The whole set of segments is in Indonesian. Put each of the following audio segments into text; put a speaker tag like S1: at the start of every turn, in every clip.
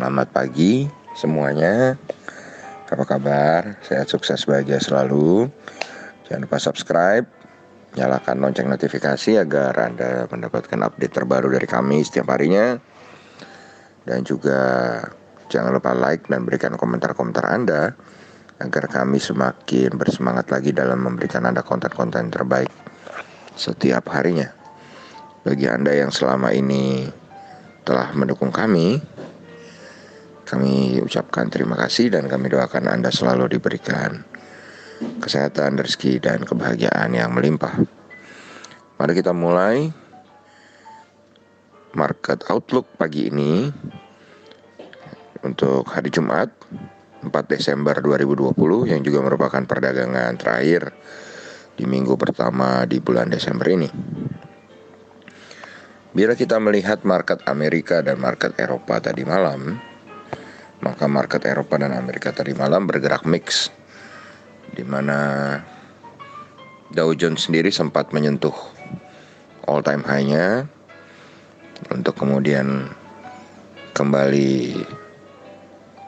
S1: Selamat pagi semuanya. Apa kabar? Sehat, sukses, bahagia selalu. Jangan lupa subscribe, nyalakan lonceng notifikasi agar Anda mendapatkan update terbaru dari kami setiap harinya. Dan juga jangan lupa like dan berikan komentar-komentar Anda agar kami semakin bersemangat lagi dalam memberikan Anda konten-konten terbaik setiap harinya. Bagi Anda yang selama ini telah mendukung kami ucapkan terima kasih dan kami doakan Anda selalu diberikan kesehatan, rezeki, dan kebahagiaan yang melimpah. Mari kita mulai market outlook pagi ini untuk hari Jumat 4 Desember 2020 yang juga merupakan perdagangan terakhir di minggu pertama di bulan Desember ini. Bila kita melihat market Amerika dan market Eropa tadi malam, maka market Eropa dan Amerika tadi malam bergerak mix, di mana Dow Jones sendiri sempat menyentuh all time high-nya untuk kemudian kembali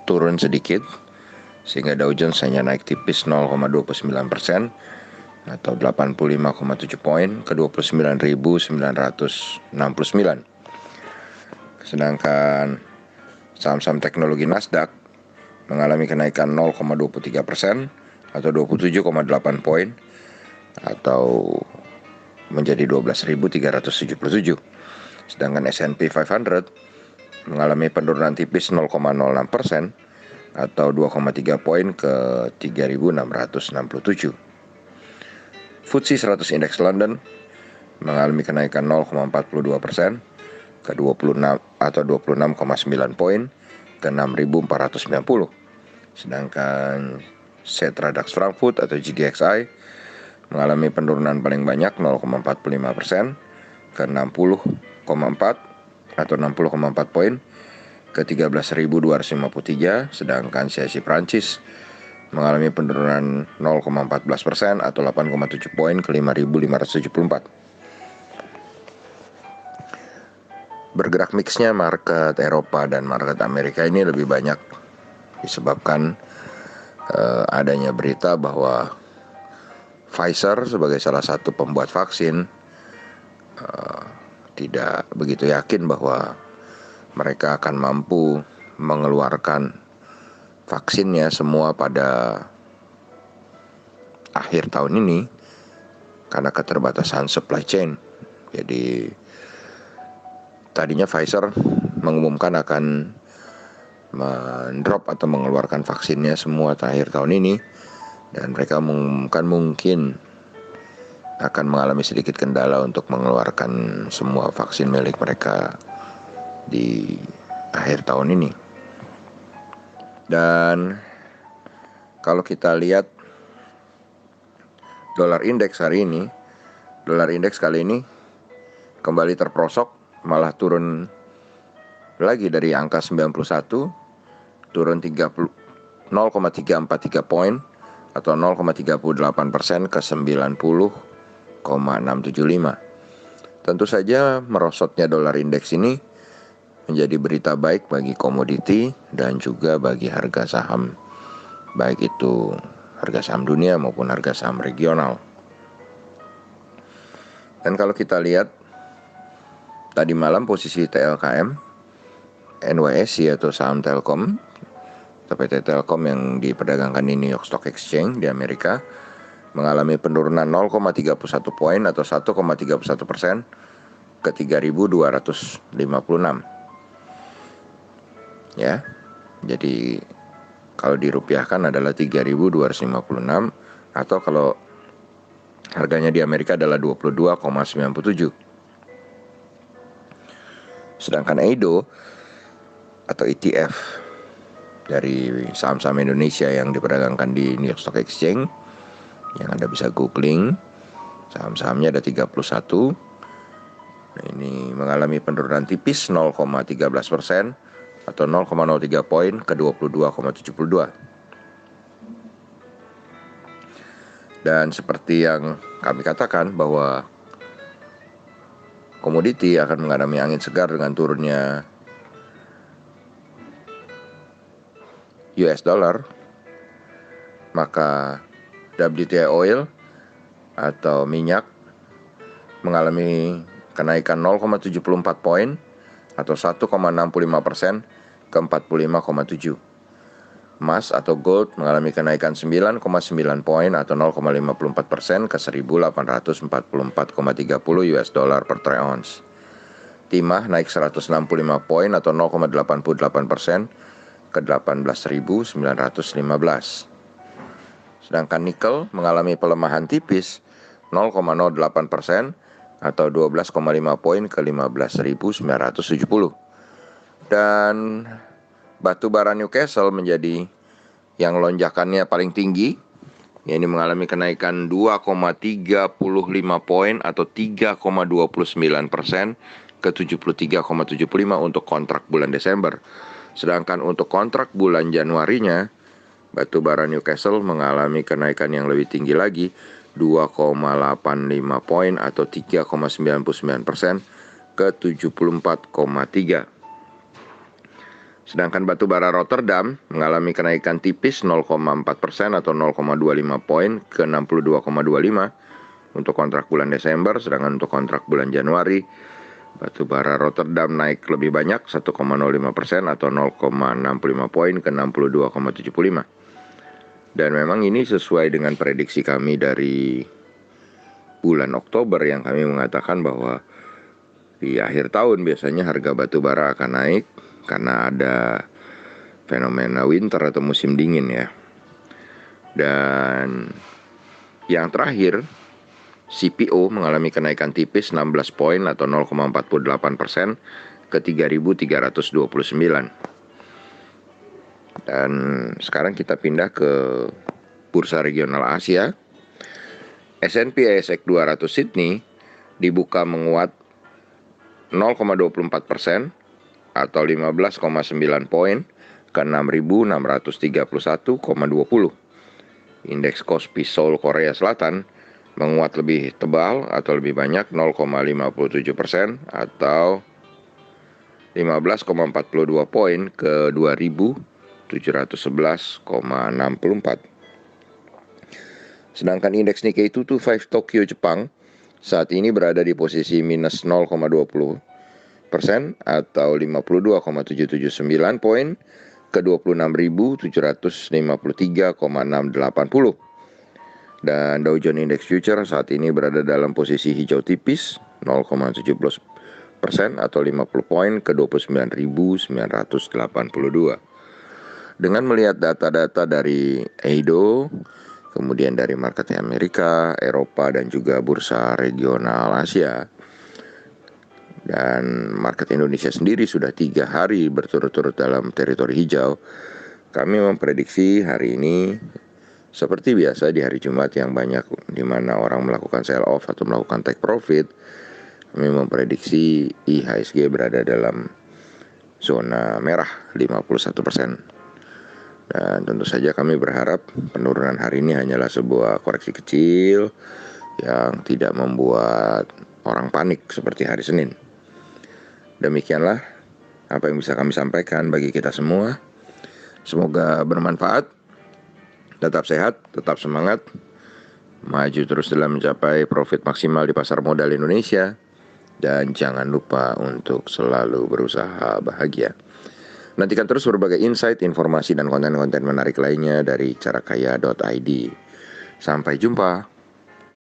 S1: turun sedikit, sehingga Dow Jones hanya naik tipis 0,29% atau 85,7 poin ke 29.969. Sedangkan saham-saham teknologi Nasdaq mengalami kenaikan 0,23% atau 27,8 poin atau menjadi 12.377. Sedangkan S&P 500 mengalami penurunan tipis 0,06% atau 2,3 poin ke 3.667. FTSE 100 Index London mengalami kenaikan 0,42% ke 26 atau 26,9 poin ke 6.490. Sedangkan Xetra DAX Frankfurt atau GDXI mengalami penurunan paling banyak 0,45% ke 60,4 atau 60,4 poin ke 13.253. Sedangkan CAC Prancis mengalami penurunan 0,14% atau 8,7 poin ke 5.574. Bergerak mixnya market Eropa dan market Amerika ini lebih banyak disebabkan adanya berita bahwa Pfizer sebagai salah satu pembuat vaksin tidak begitu yakin bahwa mereka akan mampu mengeluarkan vaksinnya semua pada akhir tahun ini karena keterbatasan supply chain. Jadi tadinya Pfizer mengumumkan akan mendrop atau mengeluarkan vaksinnya semua akhir tahun ini, dan mereka mengumumkan mungkin akan mengalami sedikit kendala untuk mengeluarkan semua vaksin milik mereka di akhir tahun ini. Dan kalau kita lihat dolar indeks hari ini, dolar indeks kali ini kembali terprosok, malah turun lagi dari angka 91, turun 0,343 poin atau 0,38% ke 90,675. Tentu saja merosotnya dolar indeks ini menjadi berita baik bagi komoditi dan juga bagi harga saham, baik itu harga saham dunia maupun harga saham regional. Dan kalau kita lihat tadi malam posisi TLKM, NYSE atau saham Telkom atau PT Telkom yang diperdagangkan di New York Stock Exchange di Amerika mengalami penurunan 0,31 poin atau 1,31% ke 3.256. Ya, jadi kalau dirupiahkan adalah 3.256 atau kalau harganya di Amerika adalah 22,97. Sedangkan EIDO atau ETF dari saham-saham Indonesia yang diperdagangkan di New York Stock Exchange, yang Anda bisa googling, saham-sahamnya ada 31. Nah, ini mengalami penurunan tipis 0,13% atau 0,03 poin ke 22,72. Dan seperti yang kami katakan bahwa komoditi akan mengalami angin segar dengan turunnya US dollar, maka WTI oil atau minyak mengalami kenaikan 0,74 poin atau 1,65% ke 45,7. Emas atau gold mengalami kenaikan 9,9 poin atau 0,54% ke 1.844,30 US dollar per troy ounce. Timah naik 165 poin atau 0,88% ke 18.915. Sedangkan nikel mengalami pelemahan tipis 0,08% atau 12,5 poin ke 15.970. Dan batu bara Newcastle menjadi yang lonjakannya paling tinggi, ini mengalami kenaikan 2,35 poin atau 3,29% ke 73,75 untuk kontrak bulan Desember. Sedangkan untuk kontrak bulan Januarinya, batu bara Newcastle mengalami kenaikan yang lebih tinggi lagi, 2,85 poin atau 3,99% ke 74,3. Sedangkan batu bara Rotterdam mengalami kenaikan tipis 0,4% atau 0,25 poin ke 62,25 untuk kontrak bulan Desember. Sedangkan untuk kontrak bulan Januari, batu bara Rotterdam naik lebih banyak 1,05% atau 0,65 poin ke 62,75. Dan memang ini sesuai dengan prediksi kami dari bulan Oktober yang kami mengatakan bahwa di akhir tahun biasanya harga batu bara akan naik karena ada fenomena winter atau musim dingin ya. Dan yang terakhir, CPO mengalami kenaikan tipis 16 poin atau 0,48% ke 3.329. Dan sekarang kita pindah ke bursa regional Asia. S&P ASX 200 Sydney dibuka menguat 0,24% atau 15,9 poin ke 6.631,20. Indeks Kospi Seoul Korea Selatan menguat lebih tebal atau lebih banyak 0,57% atau 15,42 poin ke 2.711,64. Sedangkan indeks Nikkei 225 Tokyo Jepang saat ini berada di posisi minus 0,20% atau 52,779 poin ke 26.753,680. Dan Dow Jones Index Future saat ini berada dalam posisi hijau tipis 0,17% atau 50 poin ke 29.982. Dengan melihat data-data dari Eido, kemudian dari market Amerika, Eropa, dan juga bursa regional Asia, dan market Indonesia sendiri sudah 3 hari berturut-turut dalam teritori hijau, kami memprediksi hari ini seperti biasa di hari Jumat yang banyak di mana orang melakukan sell off atau melakukan take profit, kami memprediksi IHSG berada dalam zona merah 51%. Dan tentu saja kami berharap penurunan hari ini hanyalah sebuah koreksi kecil yang tidak membuat orang panik seperti hari Senin. Demikianlah apa yang bisa kami sampaikan bagi kita semua. Semoga bermanfaat. Tetap sehat, tetap semangat. Maju terus dalam mencapai profit maksimal di pasar modal Indonesia. Dan jangan lupa untuk selalu berusaha bahagia. Nantikan terus berbagai insight, informasi, dan konten-konten menarik lainnya dari carakaya.id. Sampai jumpa.